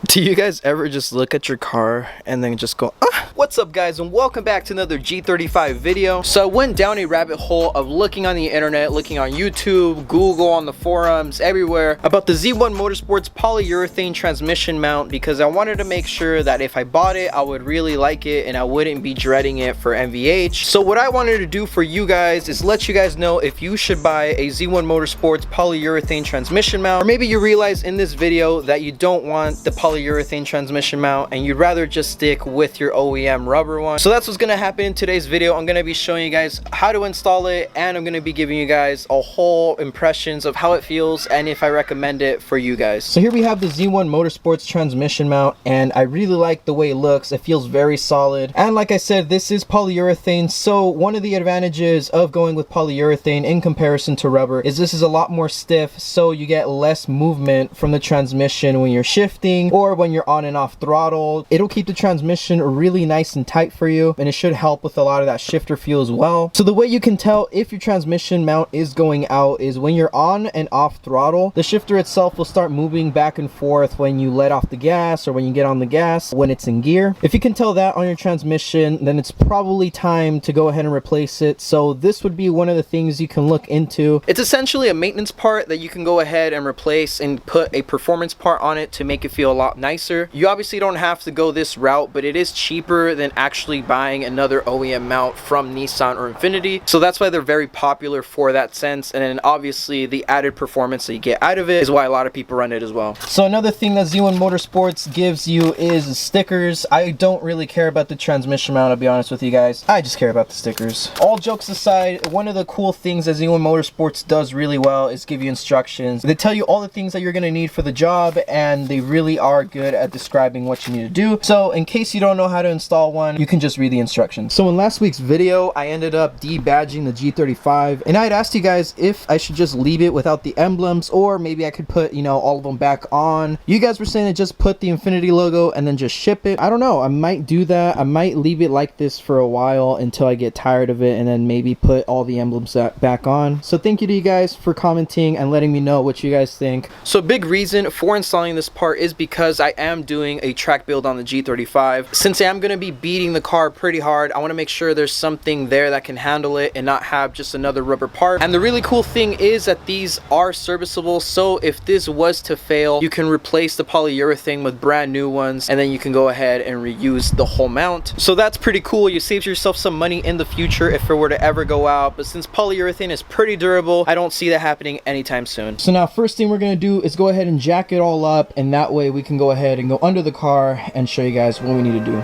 Do you guys ever just look at your car and then just go, ah? What's up guys, and welcome back to another G35 video. So I went down a rabbit hole of looking on the internet, looking on YouTube, Google, on the forums, everywhere about the Z1 Motorsports polyurethane transmission mount, because I wanted to make sure that if I bought it, I would really like it and I wouldn't be dreading it for MVH. So what I wanted to do for you guys is let you guys know if you should buy a Z1 Motorsports polyurethane transmission mount, or maybe you realize in this video that you don't want the polyurethane transmission mount and you'd rather just stick with your OEM rubber one. So that's what's gonna happen in today's video. I'm gonna be showing you guys how to install it, and I'm gonna be giving you guys a whole impressions of how it feels and if I recommend it for you guys. So here we have the Z1 Motorsports transmission mount, and I really like the way it looks. It feels very solid, and like I said, this is polyurethane. So one of the advantages of going with polyurethane in comparison to rubber is this is a lot more stiff, so you get less movement from the transmission when you're shifting or when you're on and off throttle. It'll keep the transmission really nice and tight for you, and it should help with a lot of that shifter feel as well. So the way you can tell if your transmission mount is going out is when you're on and off throttle, the shifter itself will start moving back and forth when you let off the gas or when you get on the gas when it's in gear. If you can tell that on your transmission, then it's probably time to go ahead and replace it. So this would be one of the things you can look into. It's essentially a maintenance part that you can go ahead and replace and put a performance part on it to make it feel a lot nicer. You obviously don't have to go this route, but it is cheaper than actually buying another OEM mount from Nissan or Infiniti. So that's why they're very popular for that sense. And then obviously the added performance that you get out of it is why a lot of people run it as well. So another thing that Z1 Motorsports gives you is stickers. I don't really care about the transmission mount, I'll be honest with you guys. I just care about the stickers. All jokes aside, one of the cool things that Z1 Motorsports does really well is give you instructions. They tell you all the things that you're going to need for the job, and they really are good at describing what you need to do. So in case you don't know how to install one, you can just read the instructions. So in last week's video, I ended up debadging the G35, and I had asked you guys if I should just leave it without the emblems, or maybe I could put, you know, all of them back on. You guys were saying to just put the Infiniti logo and then just ship it. I don't know, I might do that. I might leave it like this for a while until I get tired of it, and then maybe put all the emblems back on. So thank you to you guys for commenting and letting me know what you guys think. So a big reason for installing this part is because I am doing a track build on the G35. Since I am going to be beating the car pretty hard, I want to make sure there's something there that can handle it and not have just another rubber part. And the really cool thing is that these are serviceable, so if this was to fail, you can replace the polyurethane with brand new ones, and then you can go ahead and reuse the whole mount. So that's pretty cool. You save yourself some money in the future if it were to ever go out, but since polyurethane is pretty durable, I don't see that happening anytime soon. So now first thing we're going to do is go ahead and jack it all up, and that way we can go ahead and go under the car and show you guys what we need to do.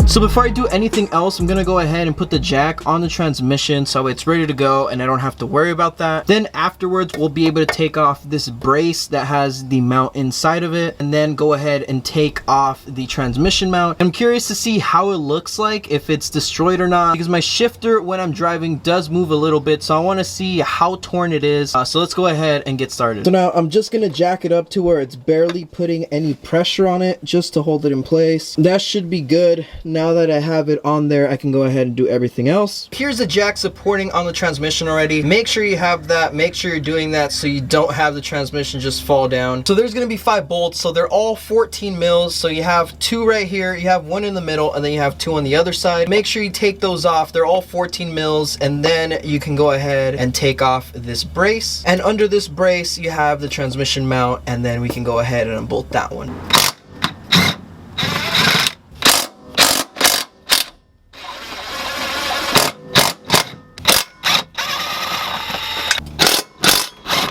So before I do anything else, I'm gonna go ahead and put the jack on the transmission so it's ready to go and I don't have to worry about that. Then afterwards, we'll be able to take off this brace that has the mount inside of it, and then go ahead and take off the transmission mount. I'm curious to see how it looks like, if it's destroyed or not, because my shifter when I'm driving does move a little bit, so I want to see how torn it is. So let's go ahead and get started. So now I'm just gonna jack it up to where it's barely putting any pressure on it, just to hold it in place. That should be good. Now that I have it on there, I can go ahead and do everything else. Here's the jack supporting on the transmission already. Make sure you have that. Make sure you're doing that so you don't have the transmission just fall down. So there's going to be 5 bolts, so they're all 14 mils. So you have 2 right here, you have 1 in the middle, and then you have 2 on the other side. Make sure you take those off. They're all 14 mils, and then you can go ahead and take off this brace. And under this brace, you have the transmission mount, and then we can go ahead and unbolt that one.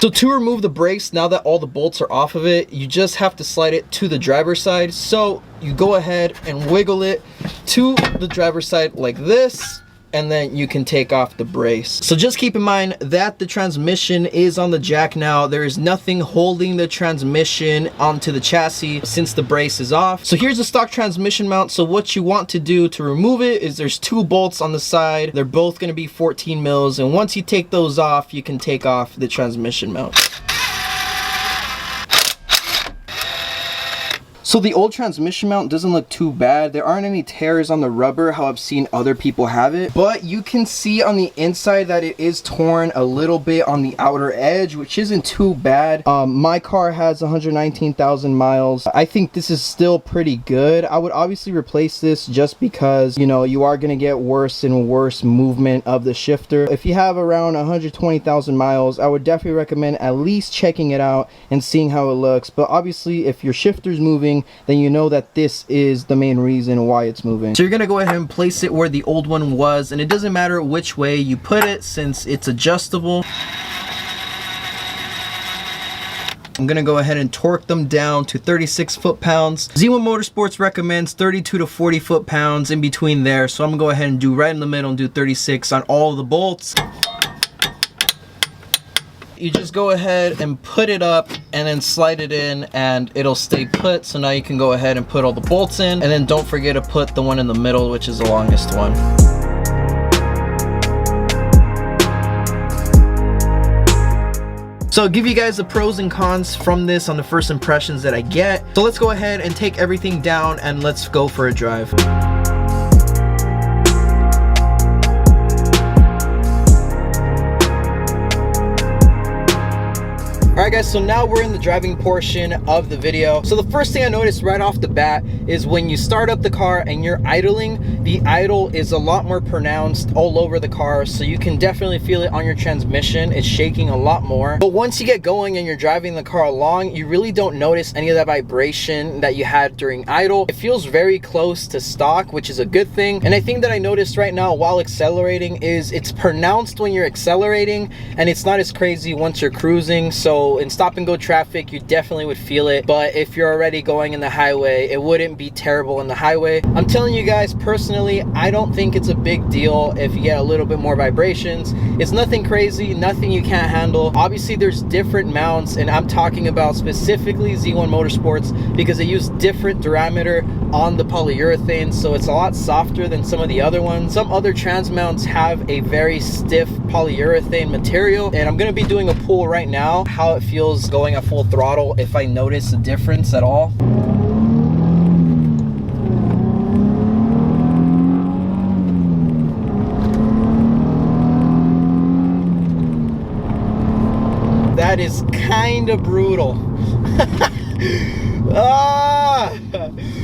So to remove the brace, now that all the bolts are off of it, you just have to slide it to the driver's side. So you go ahead and wiggle it to the driver's side like this, and then you can take off the brace. So just keep in mind that the transmission is on the jack now. There is nothing holding the transmission onto the chassis since the brace is off. So here's the stock transmission mount. So what you want to do to remove it is there's 2 bolts on the side. They're both gonna be 14 mils. And once you take those off, you can take off the transmission mount. So the old transmission mount doesn't look too bad. There aren't any tears on the rubber, how I've seen other people have it. But you can see on the inside that it is torn a little bit on the outer edge, which isn't too bad. My car has 119,000 miles. I think this is still pretty good. I would obviously replace this just because, you know, you are going to get worse and worse movement of the shifter. If you have around 120,000 miles, I would definitely recommend at least checking it out and seeing how it looks. But obviously, if your shifter's moving, then you know that this is the main reason why it's moving. So you're gonna go ahead and place it where the old one was, and it doesn't matter which way you put it since it's adjustable. I'm gonna go ahead and torque them down to 36 foot-pounds. Z1 Motorsports recommends 32 to 40 foot-pounds in between there, so I'm gonna go ahead and do right in the middle and do 36 on all of the bolts. You just go ahead and put it up and then slide it in and it'll stay put. So now you can go ahead and put all the bolts in, and then don't forget to put the one in the middle, which is the longest one. So I'll give you guys the pros and cons from this on the first impressions that I get. So let's go ahead and take everything down and let's go for a drive. Alright guys, so now we're in the driving portion of the video. So the first thing I noticed right off the bat is when you start up the car and you're idling, the idle is a lot more pronounced all over the car, so you can definitely feel it on your transmission. It's shaking a lot more. But once you get going and you're driving the car along, you really don't notice any of that vibration that you had during idle. It feels very close to stock, which is a good thing. And I think that I noticed right now while accelerating is it's pronounced when you're accelerating and it's not as crazy once you're cruising. So in stop and go traffic, you definitely would feel it, but if you're already going in the highway, it wouldn't be terrible in the highway. I'm telling you guys, personally, I don't think it's a big deal if you get a little bit more vibrations. It's nothing crazy, nothing you can't handle. Obviously, there's different mounts, and I'm talking about specifically Z1 Motorsports because they use different diameter on the polyurethane, so it's a lot softer than some of the other ones. Some other trans mounts have a very stiff polyurethane material, and I'm going to be doing a pull right now, how it feels going at full throttle, if I notice a difference at all. That is kind of brutal.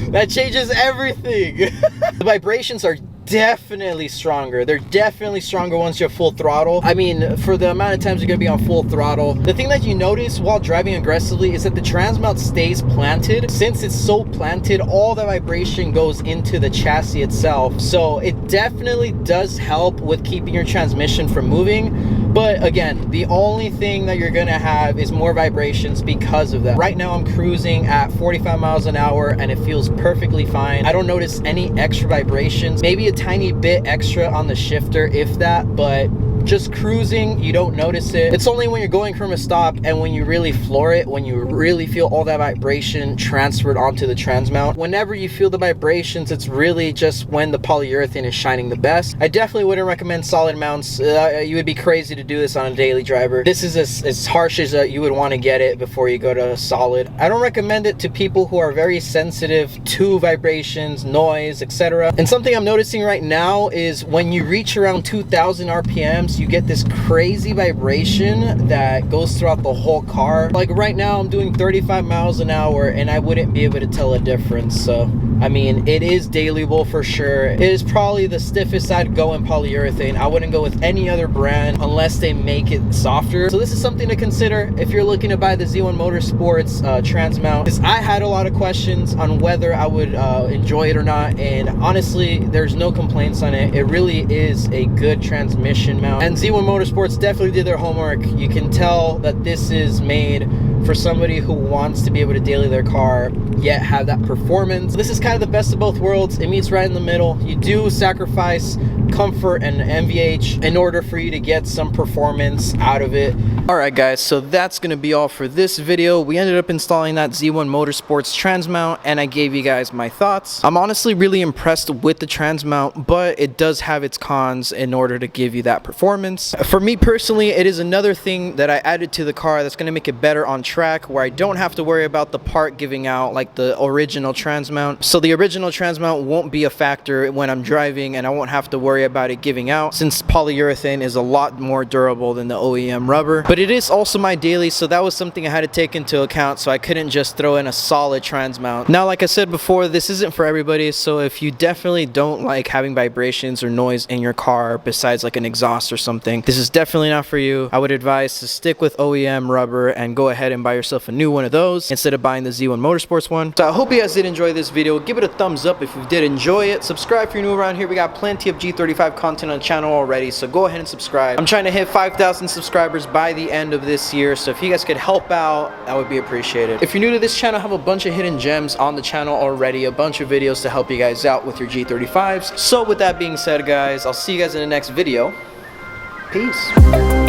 That changes everything. The vibrations are definitely stronger. They're definitely stronger once you're full throttle. I mean, for the amount of times you're gonna be on full throttle. The thing that you notice while driving aggressively is that the trans mount stays planted. Since it's so planted, all the vibration goes into the chassis itself. So it definitely does help with keeping your transmission from moving. But again, the only thing that you're gonna have is more vibrations because of that. Right now I'm cruising at 45 miles an hour and it feels perfectly fine. I don't notice any extra vibrations, maybe a tiny bit extra on the shifter, if that, but just cruising, you don't notice it. It's only when you're going from a stop and when you really floor it, when you really feel all that vibration transferred onto the trans mount. Whenever you feel the vibrations, it's really just when the polyurethane is shining the best. I definitely wouldn't recommend solid mounts. You would be crazy to do this on a daily driver. This is as harsh as you would want to get it before you go to solid. I don't recommend it to people who are very sensitive to vibrations, noise, etc. And something I'm noticing right now is when you reach around 2,000 RPMs, you get this crazy vibration that goes throughout the whole car. Like right now I'm doing 35 miles an hour and I wouldn't be able to tell a difference. So I mean, it is dailyable for sure. It is probably the stiffest I'd go in polyurethane. I wouldn't go with any other brand unless they make it softer. So this is something to consider if you're looking to buy the Z1 Motorsports trans mount, because I had a lot of questions on whether I would enjoy it or not, and honestly there's no complaints on it. It really is a good transmission mount, and Z1 Motorsports definitely did their homework. You can tell that this is made for somebody who wants to be able to daily their car yet have that performance. This is kind of the best of both worlds. It meets right in the middle. You do sacrifice comfort and NVH in order for you to get some performance out of it. Alright guys, so that's gonna be all for this video. We ended up installing that Z1 Motorsports trans mount and I gave you guys my thoughts. I'm honestly really impressed with the trans mount, but it does have its cons in order to give you that performance. For me personally, it is another thing that I added to the car that's gonna make it better on track where I don't have to worry about the part giving out like the original trans mount. So the original trans mount won't be a factor when I'm driving, and I won't have to worry about it giving out, since polyurethane is a lot more durable than the OEM rubber. But it is also my daily, so that was something I had to take into account, so I couldn't just throw in a solid trans mount. Now, like I said before, this isn't for everybody, so if you definitely don't like having vibrations or noise in your car besides like an exhaust or something, this is definitely not for you. I would advise to stick with OEM rubber and go ahead and buy yourself a new one of those instead of buying the Z1 Motorsports one. So I hope you guys did enjoy this video. Give it a thumbs up if you did enjoy it. Subscribe if you're new around here. We got plenty of G35 content on the channel already, so go ahead and subscribe. I'm trying to hit 5,000 subscribers by the end of this year, so if you guys could help out, that would be appreciated. If you're new to this channel, I have a bunch of hidden gems on the channel already, a bunch of videos to help you guys out with your G35s. So with that being said, guys, I'll see you guys in the next video. Peace.